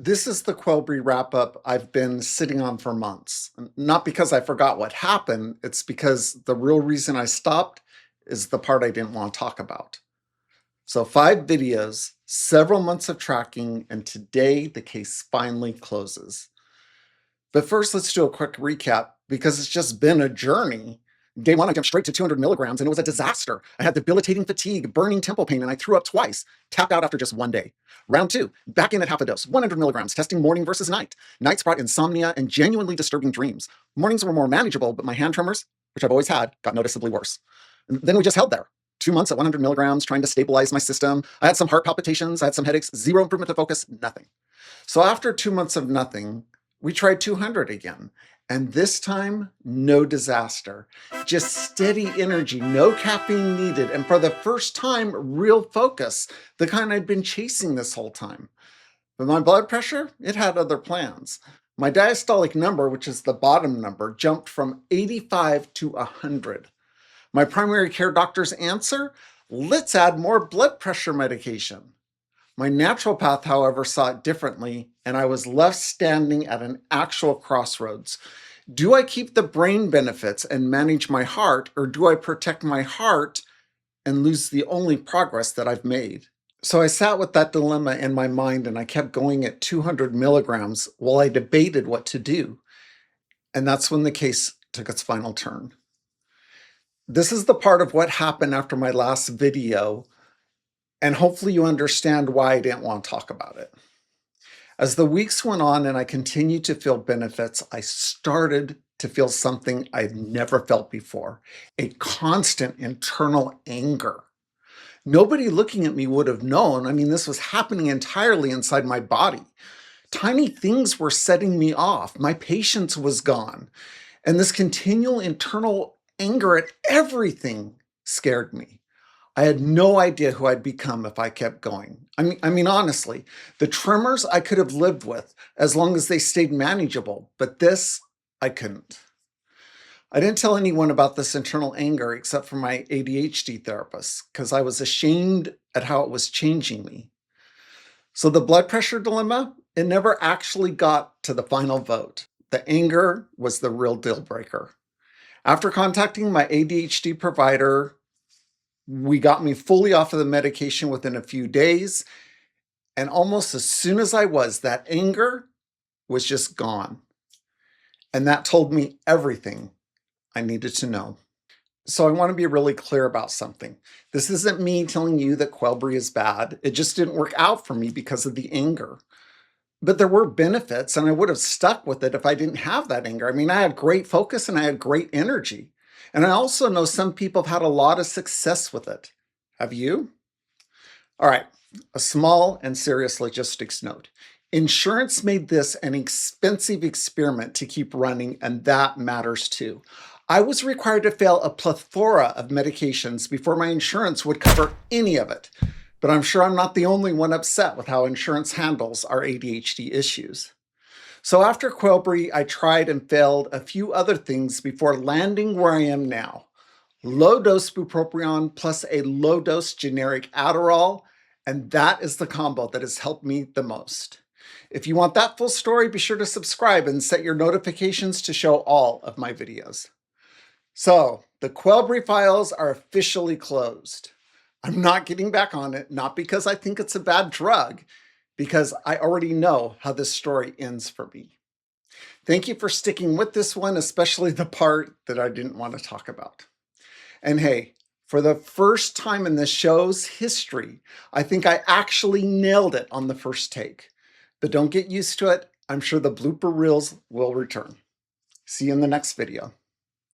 This is the Qelbree wrap-up I've been sitting on for months. Not because I forgot what happened, it's because the real reason I stopped is the part I didn't want to talk about. So 5 videos, several months of tracking, and today the case finally closes. But first, let's do a quick recap because it's just been a journey. Day 1, I jumped straight to 200 milligrams and it was a disaster. I had debilitating fatigue, burning temple pain, and I threw up twice. Tapped out after just 1 day. Round 2, back in at half a dose, 100 milligrams, testing morning versus night. Nights brought insomnia and genuinely disturbing dreams. Mornings were more manageable, but my hand tremors, which I've always had, got noticeably worse. And then we just held there. 2 months at 100 milligrams, trying to stabilize my system. I had some heart palpitations, I had some headaches, zero improvement to focus, nothing. So after 2 months of nothing, we tried 200 again. And this time, no disaster. Just steady energy, no caffeine needed, and for the first time, real focus, the kind I'd been chasing this whole time. But my blood pressure, it had other plans. My diastolic number, which is the bottom number, jumped from 85 to 100. My primary care doctor's answer? Let's add more blood pressure medication. My naturopath, however, saw it differently, and I was left standing at an actual crossroads. Do I keep the brain benefits and manage my heart, or do I protect my heart and lose the only progress that I've made? So I sat with that dilemma in my mind, and I kept going at 200 milligrams while I debated what to do. And that's when the case took its final turn. This is the part of what happened after my last video, and hopefully you understand why I didn't want to talk about it. As the weeks went on and I continued to feel benefits, I started to feel something I'd never felt before, a constant internal anger. Nobody looking at me would have known. I mean, this was happening entirely inside my body. Tiny things were setting me off. My patience was gone. And this continual internal anger at everything scared me. I had no idea who I'd become if I kept going. I mean, honestly, the tremors I could have lived with as long as they stayed manageable, but this, I couldn't. I didn't tell anyone about this internal anger except for my ADHD therapist because I was ashamed at how it was changing me. So the blood pressure dilemma, it never actually got to the final vote. The anger was the real deal breaker. After contacting my ADHD provider, we got me fully off of the medication within a few days. And almost as soon as I was, that anger was just gone. And that told me everything I needed to know. So I want to be really clear about something. This isn't me telling you that Qelbree is bad. It just didn't work out for me because of the anger. But there were benefits, and I would have stuck with it if I didn't have that anger. I mean, I had great focus and I had great energy. And I also know some people have had a lot of success with it. Have you? All right, a small and serious logistics note. Insurance made this an expensive experiment to keep running, and that matters too. I was required to fail a plethora of medications before my insurance would cover any of it. But I'm sure I'm not the only one upset with how insurance handles our ADHD issues. So after Qelbree, I tried and failed a few other things before landing where I am now. Low-dose bupropion plus a low-dose generic Adderall, and that is the combo that has helped me the most. If you want that full story, be sure to subscribe and set your notifications to show all of my videos. So, the Qelbree files are officially closed. I'm not getting back on it, not because I think it's a bad drug, because I already know how this story ends for me. Thank you for sticking with this one, especially the part that I didn't want to talk about. And hey, for the first time in this show's history, I think I actually nailed it on the first take. But don't get used to it. I'm sure the blooper reels will return. See you in the next video.